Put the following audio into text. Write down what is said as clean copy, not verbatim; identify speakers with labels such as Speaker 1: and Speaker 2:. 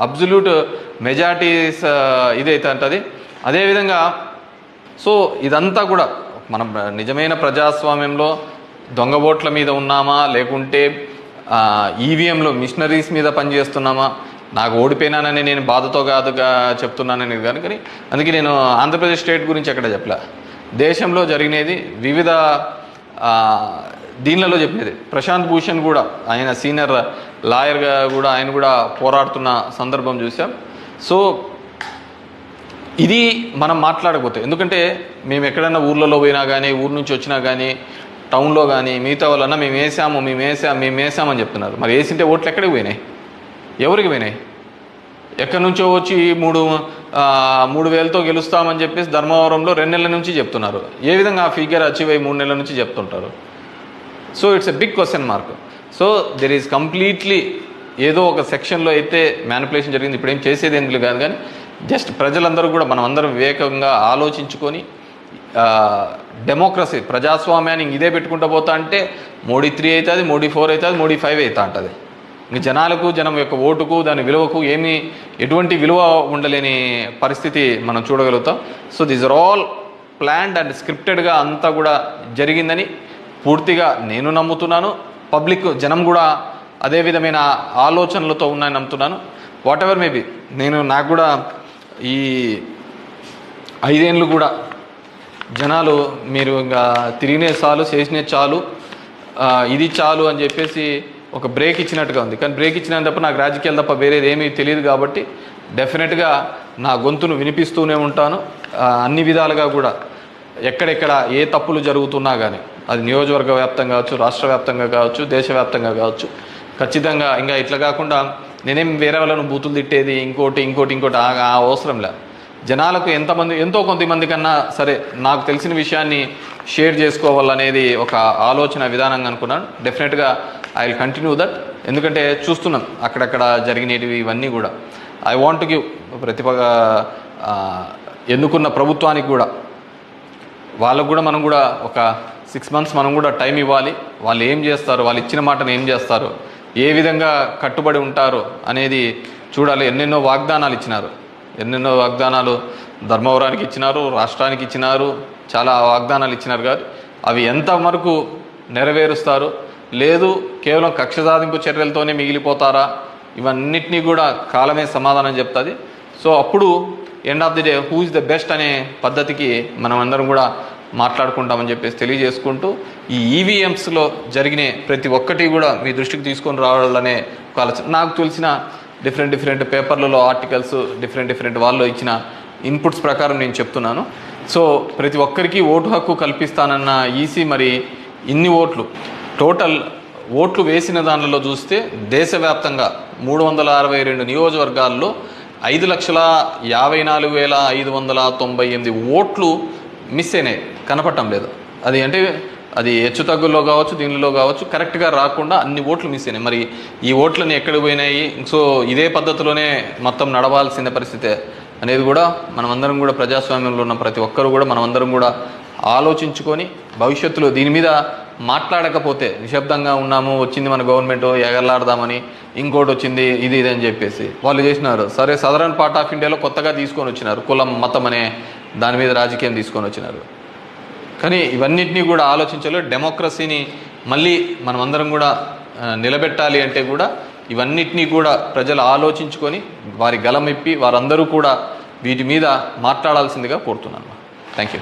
Speaker 1: Absolute majorities ఇదైతే ఉంటుంది. అదేవిధంగా సో ఇదంతా కూడా మనం నిజమైన ప్రజాస్వామ్యంలో దొంగ ఓట్ల మీద ఉన్నామా, లేకుంటే ఈవీఎంలో మిషనరీస్ మీద పనిచేస్తున్నామా, నాకు ఓడిపోయినానని నేను బాధతో కాదుగా చెప్తున్నానని కానీ అందుకే నేను ఆంధ్రప్రదేశ్ స్టేట్ గురించి ఎక్కడ చెప్పలే. దేశంలో జరిగినది వివిధ దీనిలలో చెప్పినది. ప్రశాంత్ భూషణ్ కూడా ఆయన సీనియర్ లాయర్గా కూడా ఆయన కూడా పోరాడుతున్న సందర్భం చూసాం. సో ఇది మనం మాట్లాడకపోతే, ఎందుకంటే మేము ఎక్కడైనా ఊర్లలో పోయినా కానీ, ఊరు నుంచి వచ్చినా కానీ, టౌన్లో కానీ మిగతా వాళ్ళన్నా మేము వేసామని చెప్తున్నారు. మరి వేసింటే ఓట్లు ఎక్కడికి పోయినాయి, ఎవరికి పోయినాయి? ఎక్కడి నుంచో వచ్చి 3,000తో గెలుస్తామని చెప్పేసి ధర్మవరంలో 2 నెలల నుంచి చెప్తున్నారు. ఏ విధంగా ఆ ఫిగర్ అచీవ్ అయ్యి 3 నెలల నుంచి చెప్తుంటారు? So it's a big question mark. So there is completely ఏదో ఒక సెక్షన్లో అయితే మ్యానిపులేషన్ జరిగింది. ఇప్పుడు ఏం చేసేది ఎందుకు కాదు, కానీ జస్ట్ ప్రజలందరూ కూడా మనం అందరం వివేకంగా ఆలోచించుకొని డెమోక్రసీ ప్రజాస్వామ్యాన్ని ఇదే పెట్టుకుంటూ పోతా అంటే మోడీ 3 అవుతుంది, మోడీ 4 అవుతుంది, మోడీ 5 అవుతా ఉంటుంది. ఇంక జనాలకు, జనం యొక్క ఓటుకు, దాని విలువకు ఎటువంటి విలువ ఉండలేని పరిస్థితి మనం చూడగలుగుతాం. So these are all planned and స్క్రిప్టెడ్గా అంతా కూడా జరిగిందని పూర్తిగా నేను నమ్ముతున్నాను. పబ్లిక్ జనం కూడా అదే విధమైన ఆలోచనలతో ఉన్నాయని నమ్ముతున్నాను. వాట్ ఎవర్ మేబీ, నాకు కూడా ఈ 5 ఏళ్ళు కూడా జనాలు మీరు ఇంకా తిరిగినే చాలు, చేసినే చాలు, ఇది చాలు అని చెప్పేసి ఒక బ్రేక్ ఇచ్చినట్టుగా ఉంది. కానీ బ్రేక్ ఇచ్చినంత తప్ప నాకు రాజకీయాలు తప్ప వేరేది ఏమీ తెలియదు. కాబట్టి డెఫినెట్గా నా గొంతును వినిపిస్తూనే ఉంటాను. అన్ని విధాలుగా కూడా ఎక్కడెక్కడ ఏ తప్పులు జరుగుతున్నా కానీ, అది నియోజకవర్గ వ్యాప్తంగా కావచ్చు, రాష్ట్ర వ్యాప్తంగా కావచ్చు, దేశవ్యాప్తంగా కావచ్చు, ఖచ్చితంగా ఇంకా ఇట్లా కాకుండా నేనేం వేరే వాళ్ళను బూతులు తిట్టేది ఇంకోటి అవసరం లే. జనాలకు ఎంతో కొంతమంది కన్నా సరే నాకు తెలిసిన విషయాన్ని షేర్ చేసుకోవాలనేది ఒక ఆలోచన విధానంగా అనుకున్నాను. డెఫినెట్గా ఐ విల్ కంటిన్యూ దట్. ఎందుకంటే చూస్తున్నాం అక్కడక్కడ జరిగినవి ఇవన్నీ కూడా. ఐ వాంట్ టు గివ్ ఎన్నుకున్న ప్రభుత్వానికి కూడా, వాళ్ళకు కూడా మనం కూడా ఒక 6 months మనం కూడా టైం ఇవ్వాలి. వాళ్ళు ఏం చేస్తారు, వాళ్ళు ఇచ్చిన మాటను ఏం చేస్తారు, ఏ విధంగా కట్టుబడి ఉంటారు అనేది చూడాలి. ఎన్నెన్నో వాగ్దానాలు ధర్మవరానికి ఇచ్చినారు, రాష్ట్రానికి ఇచ్చినారు, చాలా వాగ్దానాలు ఇచ్చినారు. కానీ అవి ఎంతవరకు నెరవేరుస్తారు, లేదు కేవలం కక్ష సాధింపు చర్యలతోనే మిగిలిపోతారా, ఇవన్నిటినీ కూడా కాలమే సమాధానం చెప్తుంది. సో అప్పుడు end of the day who is the best అనే పద్ధతికి మనం అందరం కూడా మాట్లాడుకుంటామని చెప్పేసి తెలియజేసుకుంటూ, ఈ ఈవీఎంస్లో జరిగిన ప్రతి ఒక్కటి కూడా మీ దృష్టికి తీసుకొని రావాలనే ఒక ఆలోచన. నాకు తెలిసిన డిఫరెంట్ పేపర్లలో ఆర్టికల్స్ డిఫరెంట్ వాళ్ళు ఇచ్చిన ఇన్పుట్స్ ప్రకారం నేను చెప్తున్నాను. సో ప్రతి ఒక్కరికి ఓటు హక్కు కల్పిస్తానన్న ఈసీ మరి ఇన్ని టోటల్ ఓట్లు వేసిన దానిలో చూస్తే దేశవ్యాప్తంగా 362 నియోజకవర్గాల్లో 5,54,598 ఓట్లు మిస్ అయినాయి, కనపడటం లేదు. అది అంటే అది హెచ్చు తగ్గుల్లో కావచ్చు, దీనిలో కావచ్చు, కరెక్ట్గా రాకుండా అన్ని ఓట్లు మిస్ అయినాయి. మరి ఈ ఓట్లని ఎక్కడికి పోయినాయి? సో ఇదే పద్ధతిలోనే మొత్తం నడవాల్సిన పరిస్థితే అనేది కూడా మనమందరం కూడా ప్రజాస్వామ్యంలో ఉన్న ప్రతి ఒక్కరు కూడా మనమందరం కూడా ఆలోచించుకొని భవిష్యత్తులో దీని మీద మాట్లాడకపోతే నిశ్శబ్దంగా ఉన్నాము, వచ్చింది మన గవర్నమెంట్ ఎగరలాడదామని, ఇంకోటి వచ్చింది ఇది అని చెప్పేసి వాళ్ళు చేసినారు. సరే, సదరన్ పార్ట్ ఆఫ్ ఇండియాలో కొత్తగా తీసుకొని వచ్చినారు, కులం మతం అనే దాని మీద రాజకీయం తీసుకొని వచ్చినారు. కానీ ఇవన్నిటినీ కూడా ఆలోచించాలి. డెమోక్రసీని మళ్ళీ మనమందరం కూడా నిలబెట్టాలి అంటే కూడా ఇవన్నిటినీ కూడా ప్రజలు ఆలోచించుకొని వారి గలం ఇప్పి వారందరూ కూడా వీటి మీద మాట్లాడాల్సిందిగా కోరుతున్నాను. Thank you.